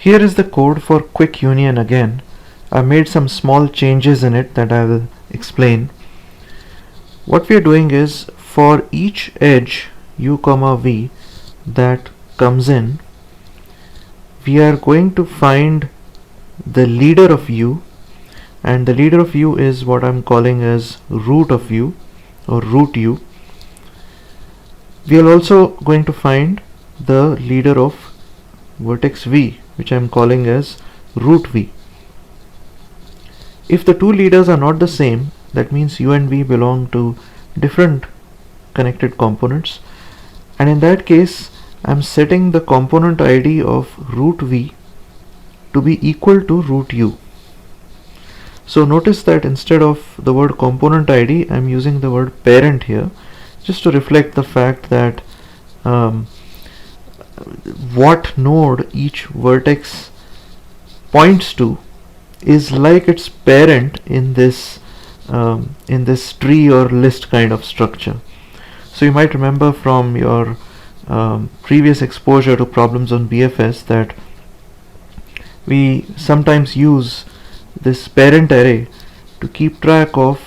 Here is the code for quick union again. I made some small changes in it that I will explain. What we are doing is, for each edge u comma v that comes in, we are going to find the leader of u, and the leader of u is what I'm calling as root of u or root u. We are also going to find the leader of vertex v, which I'm calling as root v. If the two leaders are not the same, that means u and v belong to different connected components, and in that case I'm setting the component ID of root v to be equal to root u. So notice that instead of the word component ID, I'm using the word parent here, just to reflect the fact that what node each vertex points to is like its parent in this tree or list kind of structure. So you might remember from your previous exposure to problems on BFS that we sometimes use this parent array to keep track of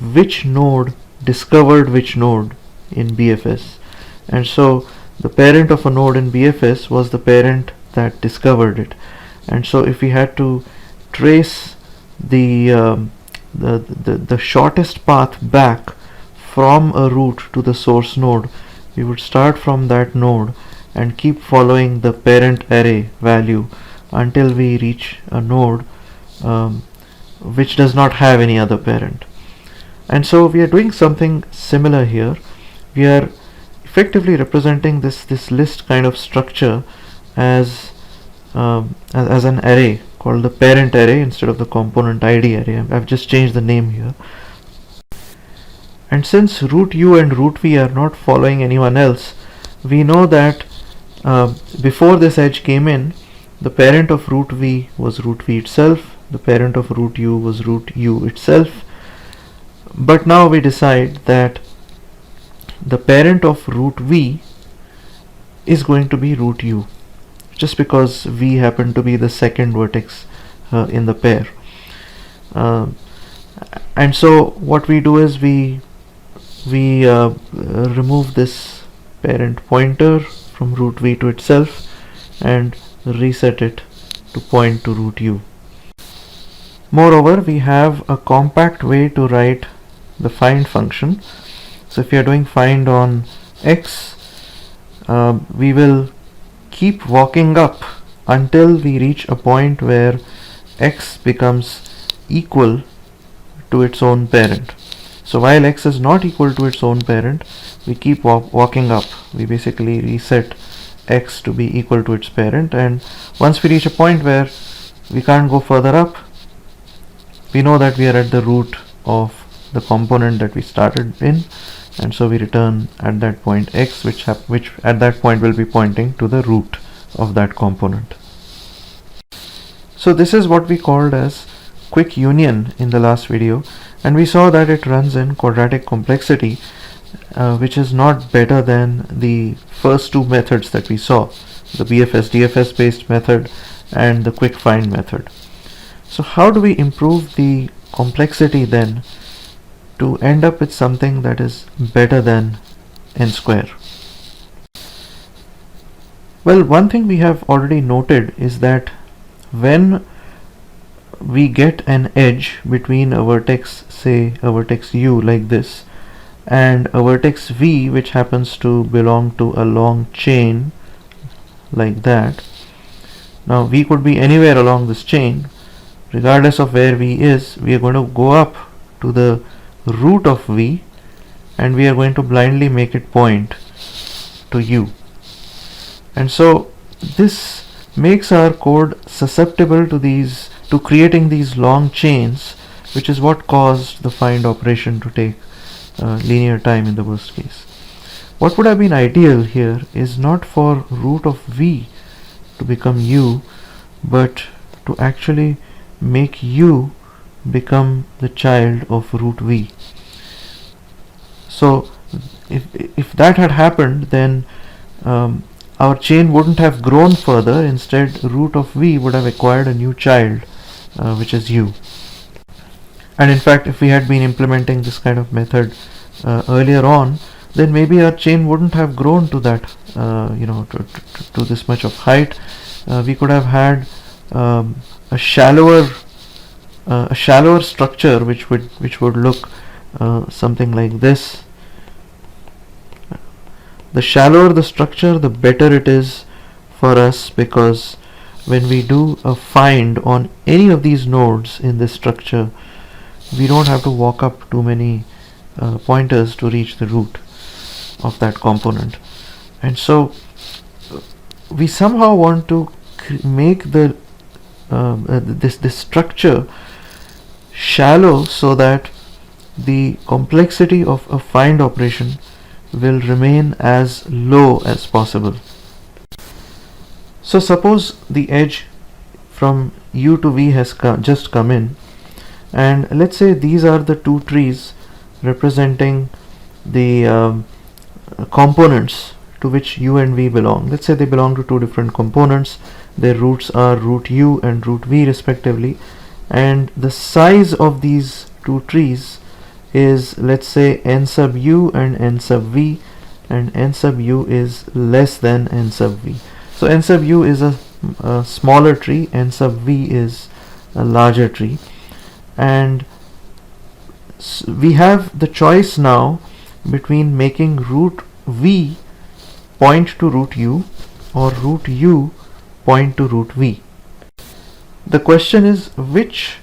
which node discovered which node in BFS, and so the parent of a node in BFS was the parent that discovered it. And so if we had to trace the shortest path back from a root to the source node, we would start from that node and keep following the parent array value until we reach a node which does not have any other parent. And so we are doing something similar here. We are effectively representing this list kind of structure as an array called the parent array instead of the component ID array. I've just changed the name here. And since root u and root v are not following anyone else, we know that before this edge came in, the parent of root v was root v itself, the parent of root u was root u itself. But now we decide that the parent of root v is going to be root u, just because v happened to be the second vertex in the pair. And so what we do is we remove this parent pointer from root v to itself and reset it to point to root u. Moreover, we have a compact way to write the find function. So if you are doing find on x, we will keep walking up until we reach a point where x becomes equal to its own parent. So while x is not equal to its own parent, we keep walking up. We basically reset x to be equal to its parent, and once we reach a point where we can't go further up, we know that we are at the root of the component that we started in, and so we return at that point x, which at that point will be pointing to the root of that component. So this is what we called as quick union in the last video, and we saw that it runs in quadratic complexity, which is not better than the first two methods that we saw, the BFS DFS based method and the quick find method. So how do we improve the complexity then to end up with something that is better than n square? Well, one thing we have already noted is that when we get an edge between a vertex, say a vertex u like this, and a vertex v which happens to belong to a long chain like that. Now v could be anywhere along this chain. Regardless of where v is, we are going to go up to the root of v and we are going to blindly make it point to u. And so this makes our code susceptible to creating these long chains, which is what caused the find operation to take linear time in the worst case. What would have been ideal here is not for root of v to become u, but to actually make u become the child of root v. So if that had happened, then our chain wouldn't have grown further. Instead, root of v would have acquired a new child, which is u. And in fact, if we had been implementing this kind of method earlier on, then maybe our chain wouldn't have grown to that, to this much of height. We could have had a shallower structure, which would look something like this. The shallower the structure, the better it is for us, because when we do a find on any of these nodes in this structure, we don't have to walk up too many pointers to reach the root of that component. And so we somehow want to make the this structure shallow, so that the complexity of a find operation will remain as low as possible. So suppose the edge from u to v has just come in, and let's say these are the two trees representing the components to which u and v belong. Let's say they belong to two different components. Their roots are root u and root v respectively, and the size of these two trees is, let's say, n sub u and n sub v, and n sub u is less than n sub v. So n sub u is a smaller tree, n sub v is a larger tree, and we have the choice now between making root v point to root u or root u point to root v. The question is, which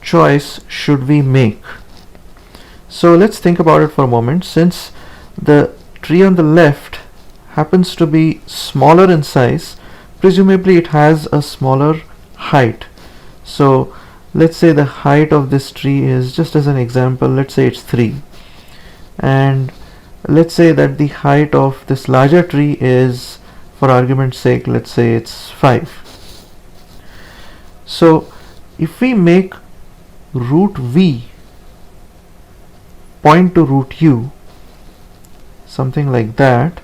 choice should we make? So let's think about it for a moment. Since the tree on the left happens to be smaller in size, presumably it has a smaller height. So let's say the height of this tree is, just as an example, let's say it's 3, and let's say that the height of this larger tree is, for argument's sake, let's say it's 5. So if we make root v point to root u, something like that,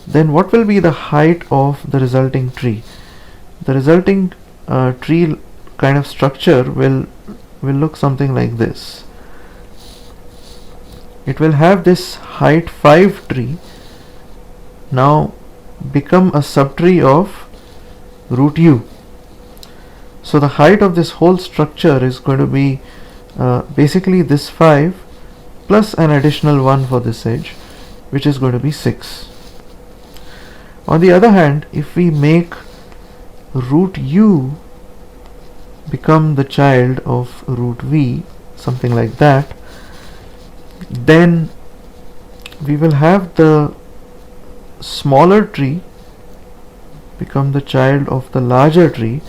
then what will be the height of the resulting tree? The resulting tree kind of structure will look something like this. It will have this height 5 tree now become a subtree of root u. So the height of this whole structure is going to be basically this 5 plus an additional 1 for this edge, which is going to be 6. On the other hand, if we make root u become the child of root v, something like that, then we will have the smaller tree become the child of the larger tree.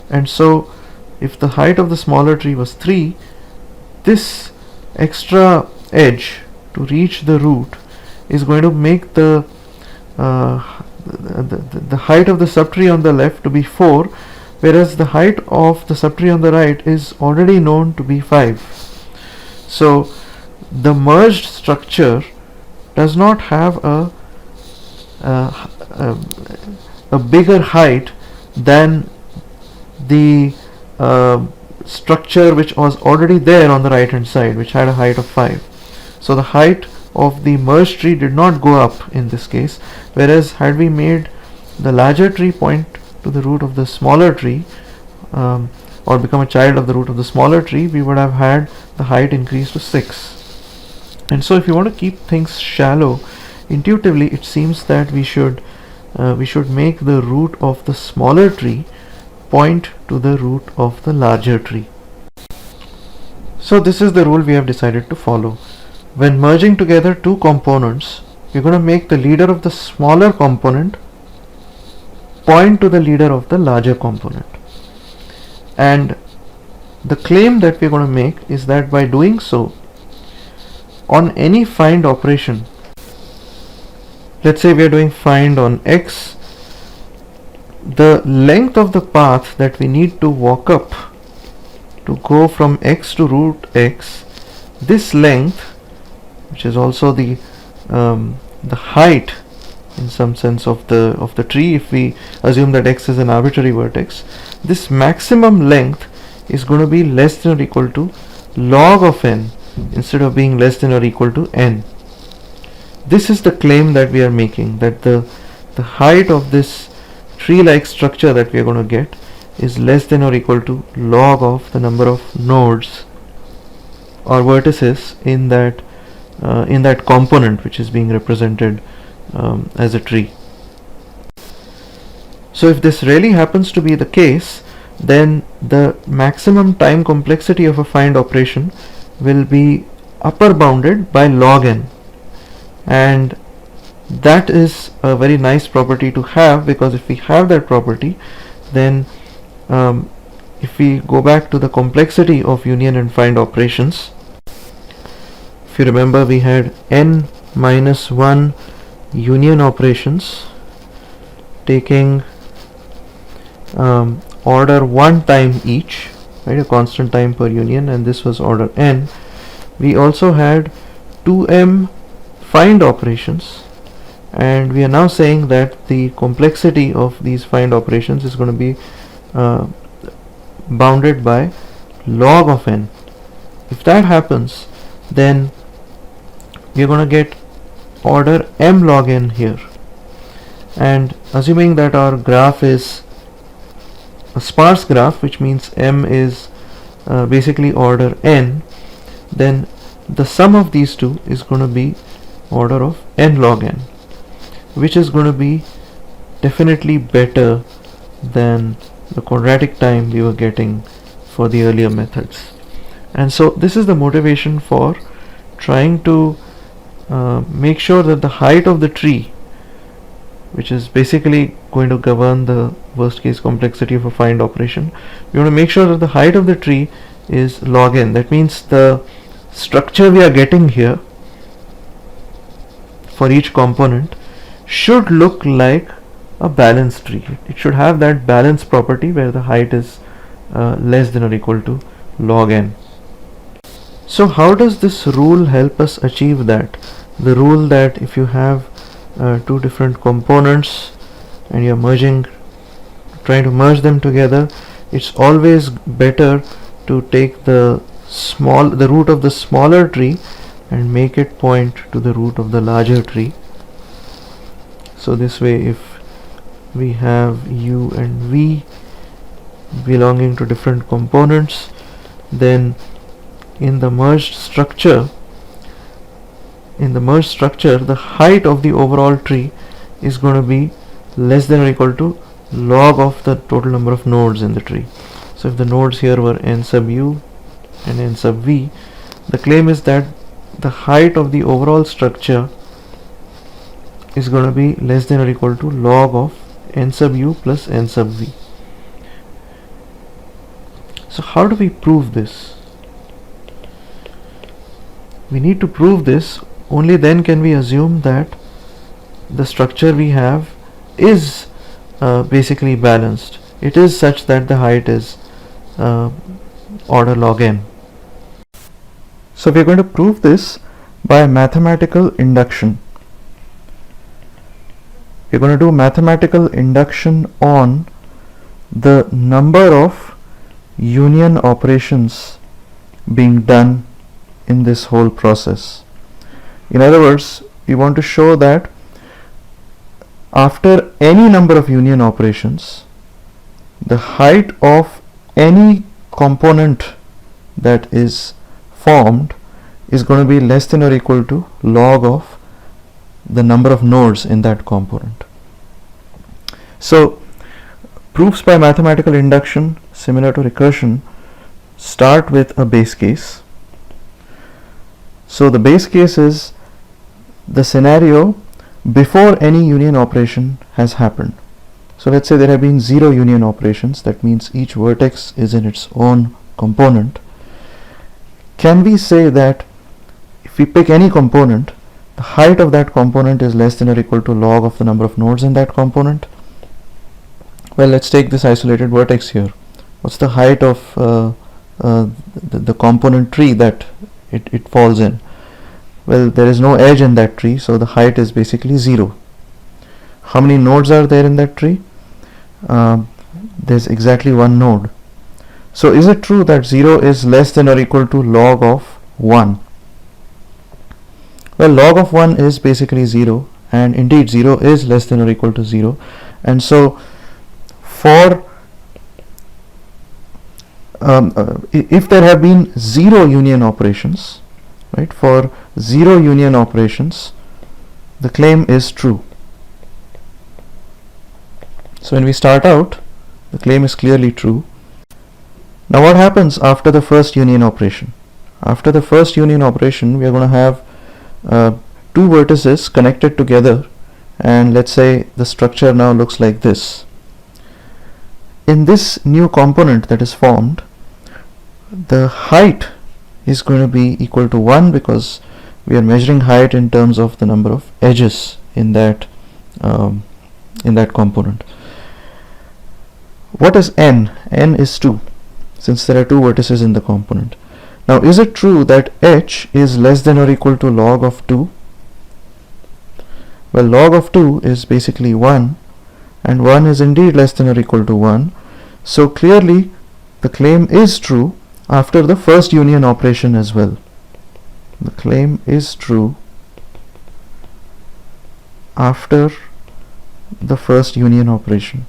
And so if the height of the smaller tree was 3, this extra edge to reach the root is going to make the height of the subtree on the left to be 4, whereas the height of the subtree on the right is already known to be 5. So the merged structure does not have a bigger height than the structure which was already there on the right hand side, which had a height of 5. So the height of the merged tree did not go up in this case, whereas had we made the larger tree point to the root of the smaller tree, or become a child of the root of the smaller tree, we would have had the height increase to 6. And so if you want to keep things shallow, intuitively it seems that we should make the root of the smaller tree point to the root of the larger tree. So this is the rule we have decided to follow. When merging together two components, we're going to make the leader of the smaller component point to the leader of the larger component. And the claim that we're going to make is that by doing so, on any find operation, let's say we are doing find on x, the length of the path that we need to walk up to go from x to root x, this length, which is also the height in some sense of the tree, if we assume that x is an arbitrary vertex, this maximum length is going to be less than or equal to log of n instead of being less than or equal to n. This is the claim that we are making, that the height of this tree-like structure that we are going to get is less than or equal to log of the number of nodes or vertices in that component which is being represented as a tree. So if this really happens to be the case, then the maximum time complexity of a find operation will be upper bounded by log n, and that is a very nice property to have, because if we have that property, then if we go back to the complexity of union and find operations, if you remember, we had n minus 1 union operations taking order 1 time each, right, a constant time per union, and this was order n. We also had 2m find operations, and we are now saying that the complexity of these find operations is going to be bounded by log of n. If that happens, then we are going to get order m log n here, and assuming that our graph is a sparse graph, which means m is basically order n, then the sum of these two is going to be order of n log n, which is going to be definitely better than the quadratic time we were getting for the earlier methods. And so this is the motivation for trying to make sure that the height of the tree, which is basically going to govern the worst case complexity of a find operation, we want to make sure that the height of the tree is log n. That means the structure we are getting here for each component should look like a balanced tree. It should have that balance property where the height is less than or equal to log n. So how does this rule help us achieve that? The rule that if you have two different components and you're trying to merge them together, it's always better to take the root of the smaller tree and make it point to the root of the larger tree. So this way, if we have u and v belonging to different components, then in the merged structure, the height of the overall tree is going to be less than or equal to log of the total number of nodes in the tree. So if the nodes here were n sub u and n sub v, the claim is that the height of the overall structure is going to be less than or equal to log of n sub u plus n sub v. So how do we prove this? We need to prove this. Only then can we assume that the structure we have is basically balanced. It is such that the height is order log n. So we are going to prove this by mathematical induction. We are going to do mathematical induction on the number of union operations being done in this whole process. In other words, we want to show that after any number of union operations, the height of any component that is formed is going to be less than or equal to log of the number of nodes in that component. So proofs by mathematical induction, similar to recursion, start with a base case. So the base case is the scenario before any union operation has happened. So let's say there have been 0 union operations. That means each vertex is in its own component. Can we say that if we pick any component, the height of that component is less than or equal to log of the number of nodes in that component? Well, let's take this isolated vertex here. What's the height of the component tree that it falls in? Well, there is no edge in that tree, so the height is basically 0. How many nodes are there in that tree? There's exactly one node. So is it true that 0 is less than or equal to log of 1? Well, log of 1 is basically 0, and indeed 0 is less than or equal to 0. And so for if there have been 0 union operations, right, for 0 union operations, the claim is true. So when we start out, the claim is clearly true. Now what happens after the first union operation? After the first union operation, we are going to have two vertices connected together, and let's say the structure now looks like this. In this new component that is formed, the height is going to be equal to 1 because we are measuring height in terms of the number of edges in that component. What is n? N is 2, since there are two vertices in the component. Now is it true that h is less than or equal to log of 2? Well, log of 2 is basically 1, and 1 is indeed less than or equal to 1. So clearly the claim is true after the first union operation as well. The claim is true after the first union operation.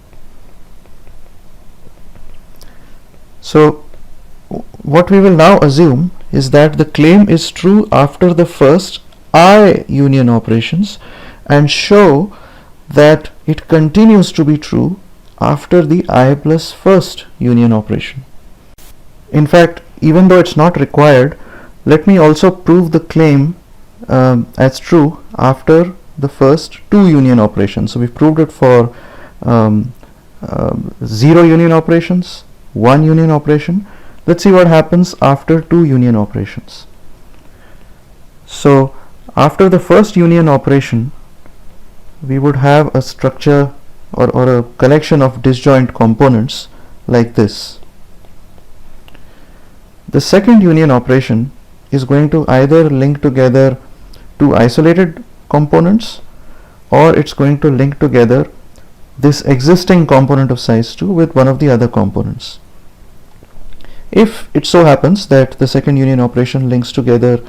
So what we will now assume is that the claim is true after the first I union operations, and show that it continues to be true after the I plus first union operation. In fact, even though it's not required, let me also prove the claim as true after the first two union operations. So we proved it for 0 union operations, 1 union operation. Let's see what happens after 2 union operations. So after the first union operation, we would have a structure or a collection of disjoint components like this. The second union operation is going to either link together two isolated components, or it's going to link together this existing component of size 2 with one of the other components. If it so happens that the second union operation links together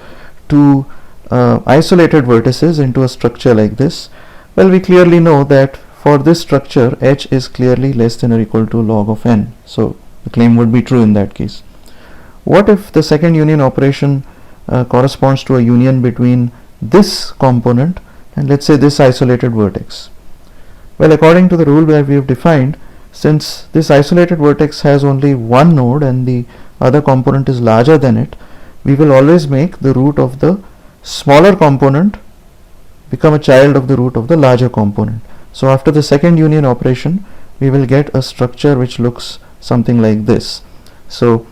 two isolated vertices into a structure like this, well, we clearly know that for this structure h is clearly less than or equal to log of n. So the claim would be true in that case. What if the second union operation corresponds to a union between this component and let's say this isolated vertex? Well, according to the rule that we have defined, since this isolated vertex has only one node and the other component is larger than it, we will always make the root of the smaller component become a child of the root of the larger component. So after the second union operation, we will get a structure which looks something like this. So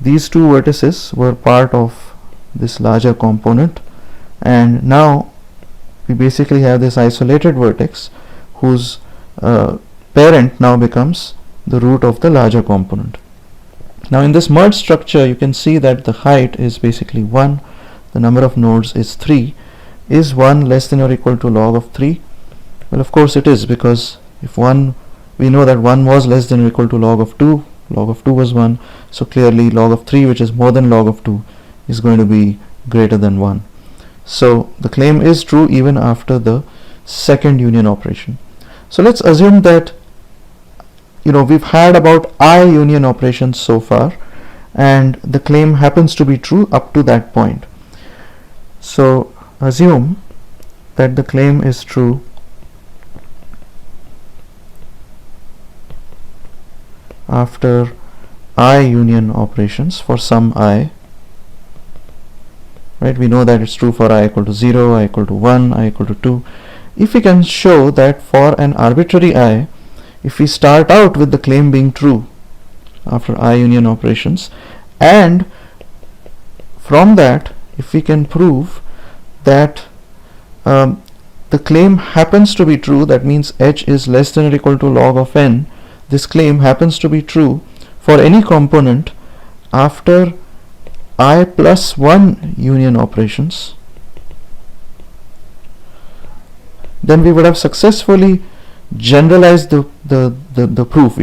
these two vertices were part of this larger component, and now we basically have this isolated vertex whose parent now becomes the root of the larger component. Now in this merged structure, you can see that the height is basically 1, the number of nodes is 3. Is 1 less than or equal to log of 3? Well, of course it is, because if 1, we know that 1 was less than or equal to log of 2, log of 2 was 1, so clearly log of 3, which is more than log of 2, is going to be greater than 1. So the claim is true even after the second union operation. So let's assume that we've had about I union operations so far, and the claim happens to be true up to that point. So assume that the claim is true after I union operations for some I, right? We know that it's true for I equal to 0, I equal to 1, I equal to 2. If we can show that for an arbitrary I, if we start out with the claim being true after I union operations, and from that if we can prove that the claim happens to be true, that means h is less than or equal to log of n, this claim happens to be true for any component after I plus 1 union operations, then we would have successfully generalized the proof.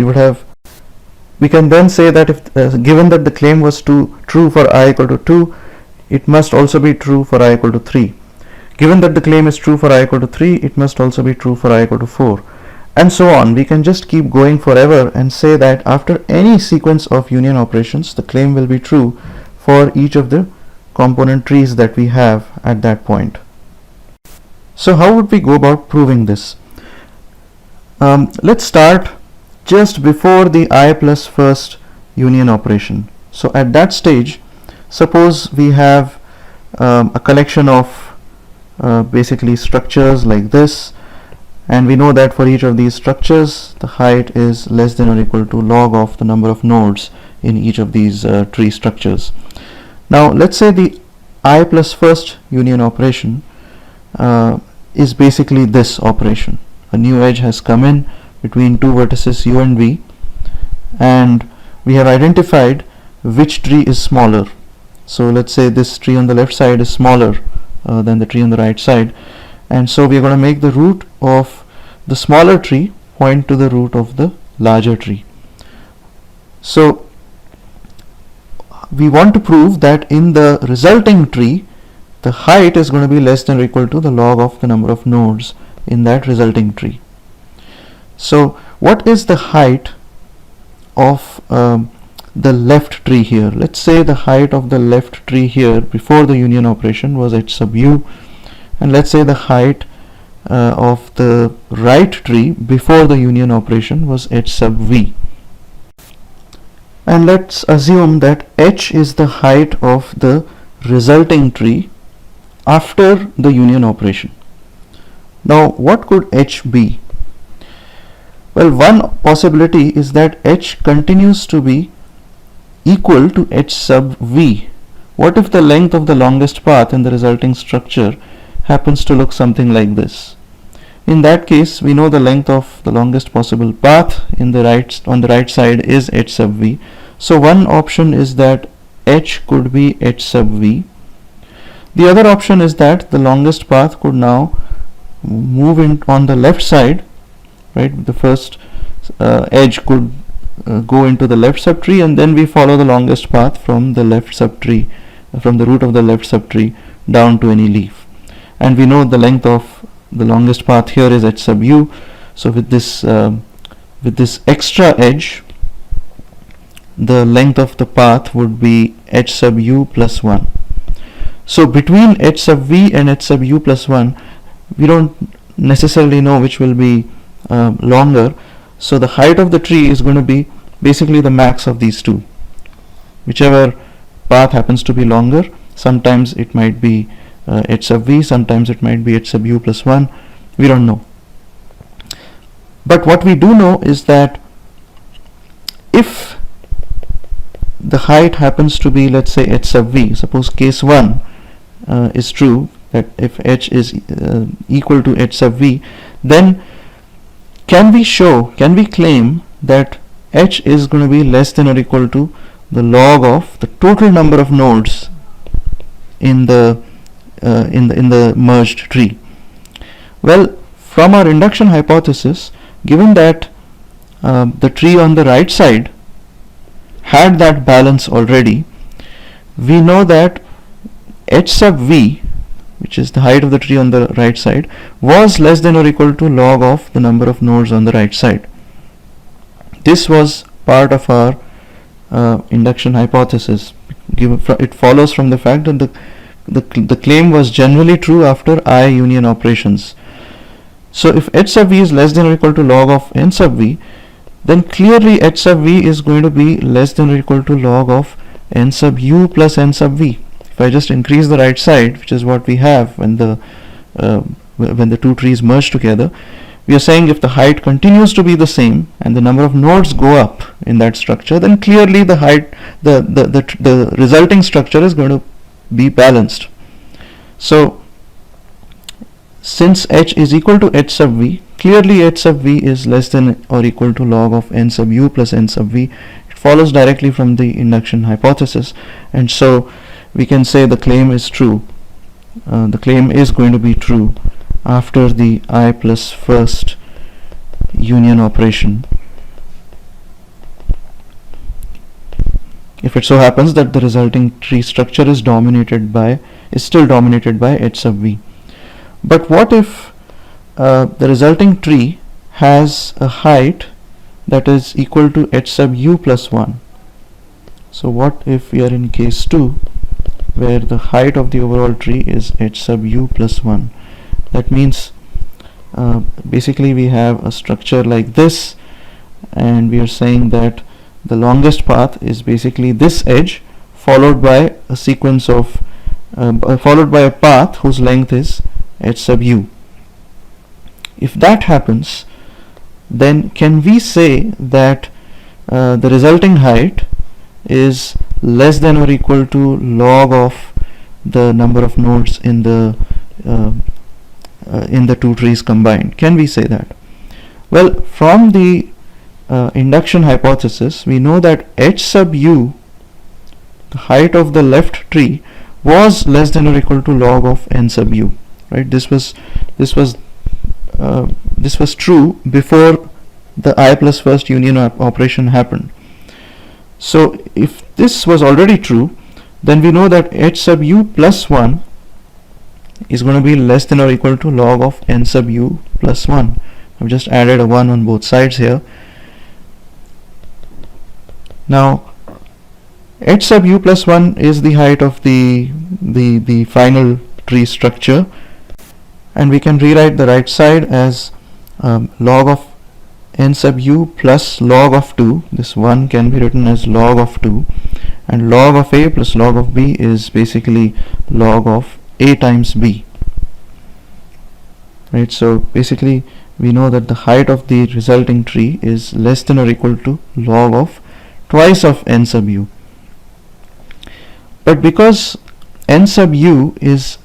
We can then say that if given that the claim was true for I equal to 2, it must also be true for I equal to 3. Given that the claim is true for I equal to 3, it must also be true for I equal to 4. And so on. We can just keep going forever and say that after any sequence of union operations, the claim will be true for each of the component trees that we have at that point. So how would we go about proving this? Let's start just before the I plus first union operation. So at that stage, suppose we have a collection of basically structures like this, and we know that for each of these structures the height is less than or equal to log of the number of nodes in each of these tree structures. Now let's say the I plus first union operation is basically this operation. A new edge has come in between two vertices u and v, and we have identified which tree is smaller. So let's say this tree on the left side is smaller than the tree on the right side, and so we are going to make the root of the smaller tree point to the root of the larger tree. So we want to prove that in the resulting tree the height is going to be less than or equal to the log of the number of nodes in that resulting tree. So what is the height of the left tree here? Let's say the height of the left tree here before the union operation was h sub u, and let's say the height of the right tree before the union operation was h sub v. And let's assume that h is the height of the resulting tree after the union operation. Now what could h be? Well, one possibility is that h continues to be equal to h sub v. What if the length of the longest path in the resulting structure happens to look something like this? In that case, we know the length of the longest possible path on the right side is h sub v. So one option is that h could be h sub v. The other option is that the longest path could now move in on the left side, right? The first edge could go into the left subtree, and then we follow the longest path from the left subtree, from the root of the left subtree down to any leaf. And we know the length of the longest path here is h sub u. So with this extra edge, the length of the path would be h sub u plus 1. So between h sub v and h sub u plus 1, we don't necessarily know which will be longer. So the height of the tree is going to be basically the max of these two. Whichever path happens to be longer, sometimes it might be h sub v, sometimes it might be h sub u plus 1. We don't know. But what we do know is that if the height happens to be, let's say, h sub v, suppose case 1 is true, that if h is equal to h sub v, then can we claim that h is going to be less than or equal to the log of the total number of nodes in the merged tree? Well, from our induction hypothesis, given that the tree on the right side had that balance already, we know that h sub v, which is the height of the tree on the right side, was less than or equal to log of the number of nodes on the right side. This was part of our induction hypothesis. It follows from the fact that the claim was generally true after I union operations. So if h sub v is less than or equal to log of n sub v, then clearly h sub v is going to be less than or equal to log of n sub u plus n sub v. If I just increase the right side, which is what we have when the two trees merge together, we are saying if the height continues to be the same and the number of nodes go up in that structure, then clearly the height, the resulting structure is going to be balanced. So since h is equal to h sub v, clearly h sub v is less than or equal to log of n sub u plus n sub v. It follows directly from the induction hypothesis, and so we can say the claim is true. The claim is going to be true after the I plus first union operation, if it so happens that the resulting tree structure is still dominated by H sub v. But what if the resulting tree has a height that is equal to H sub u plus 1? So what if we are in case 2 where the height of the overall tree is H sub u plus 1? That means basically we have a structure like this, and we are saying that the longest path is basically this edge followed by a sequence of followed by a path whose length is H sub u. If that happens, then can we say that the resulting height is less than or equal to log of the number of nodes in the two trees combined? Can we say that? Well, from the induction hypothesis, we know that H sub u, the height of the left tree, was less than or equal to log of n sub u. Right? This was true before the I plus first union operation happened. So if this was already true, then we know that H sub u plus 1 is going to be less than or equal to log of n sub u plus 1. I've just added a 1 on both sides here. Now H sub u plus 1 is the height of the final tree structure, and we can rewrite the right side as log of n sub u plus log of 2. This 1 can be written as log of 2, and log of a plus log of b is basically log of a times b. Right, so basically we know that the height of the resulting tree is less than or equal to log of twice of n sub u. But because n sub u is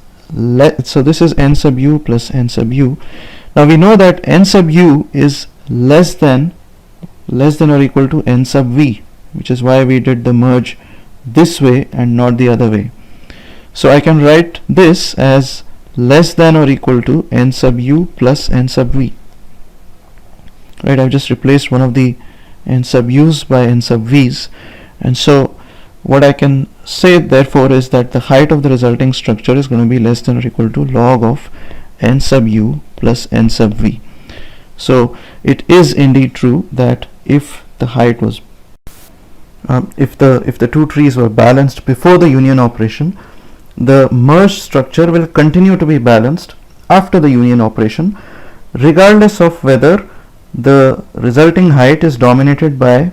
so this is n sub u plus n sub u. Now we know that n sub u is less than or equal to n sub v, which is why we did the merge this way and not the other way. So I can write this as less than or equal to n sub u plus n sub v. Right, I've just replaced one of the n sub u's by n sub v's, and so what I can say therefore is that the height of the resulting structure is going to be less than or equal to log of n sub u plus n sub v. So it is indeed true that if the height was if the two trees were balanced before the union operation, the merged structure will continue to be balanced after the union operation, regardless of whether the resulting height is dominated by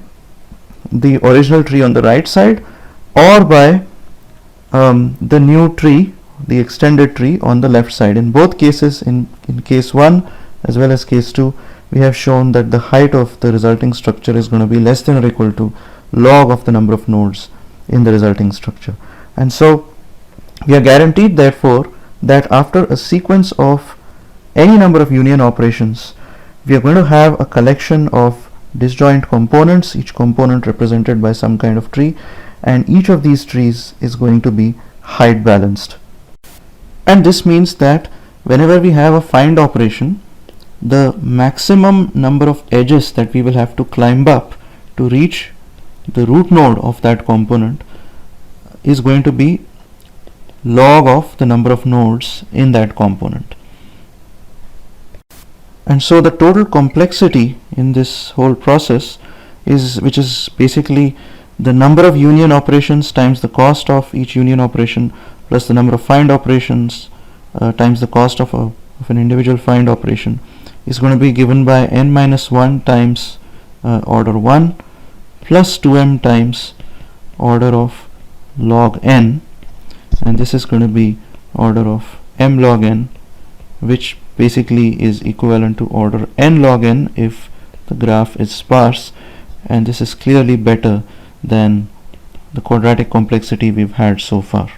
the original tree on the right side or by the new tree, the extended tree on the left side. In both cases, in case 1 as well as case 2, we have shown that the height of the resulting structure is going to be less than or equal to log of the number of nodes in the resulting structure. And so we are guaranteed therefore that after a sequence of any number of union operations, we are going to have a collection of disjoint components, each component represented by some kind of tree, and each of these trees is going to be height balanced. And this means that whenever we have a find operation, the maximum number of edges that we will have to climb up to reach the root node of that component is going to be log of the number of nodes in that component. And so the total complexity in this whole process which is basically the number of union operations times the cost of each union operation plus the number of find operations times the cost of an individual find operation, is going to be given by n minus 1 times order 1 plus 2m times order of log n, and this is going to be order of m log n, which basically is equivalent to order n log n if the graph is sparse, and this is clearly better than the quadratic complexity we've had so far.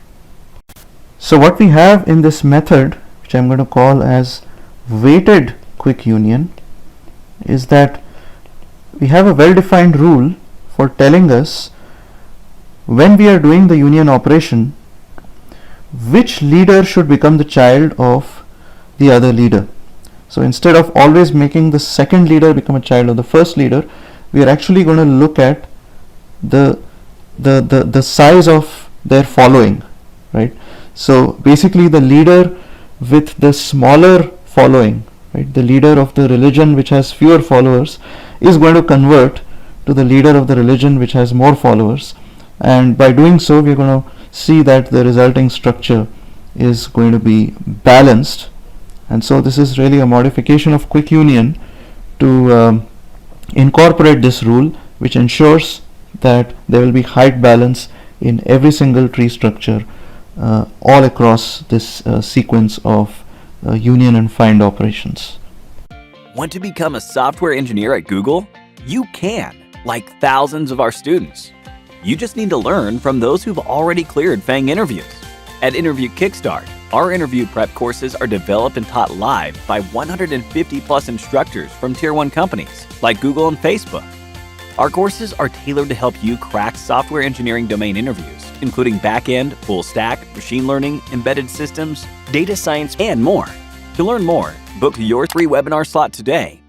So what we have in this method, which I'm going to call as weighted quick union, is that we have a well-defined rule for telling us when we are doing the union operation which leader should become the child of the other leader. So instead of always making the second leader become a child of the first leader, we are actually going to look at the size of their following, right? So basically the leader with the smaller following, right, the leader of the religion which has fewer followers is going to convert to the leader of the religion which has more followers, and by doing so we are going to see that the resulting structure is going to be balanced. And so this is really a modification of quick union to incorporate this rule, which ensures that there will be height balance in every single tree structure all across this sequence of union and find operations. Want to become a software engineer at Google? You can, like thousands of our students. You just need to learn from those who've already cleared FANG interviews. At Interview Kickstart, our interview prep courses are developed and taught live by 150 plus instructors from Tier 1 companies like Google and Facebook. Our courses are tailored to help you crack software engineering domain interviews, including back-end, full stack, machine learning, embedded systems, data science, and more. To learn more, book your free webinar slot today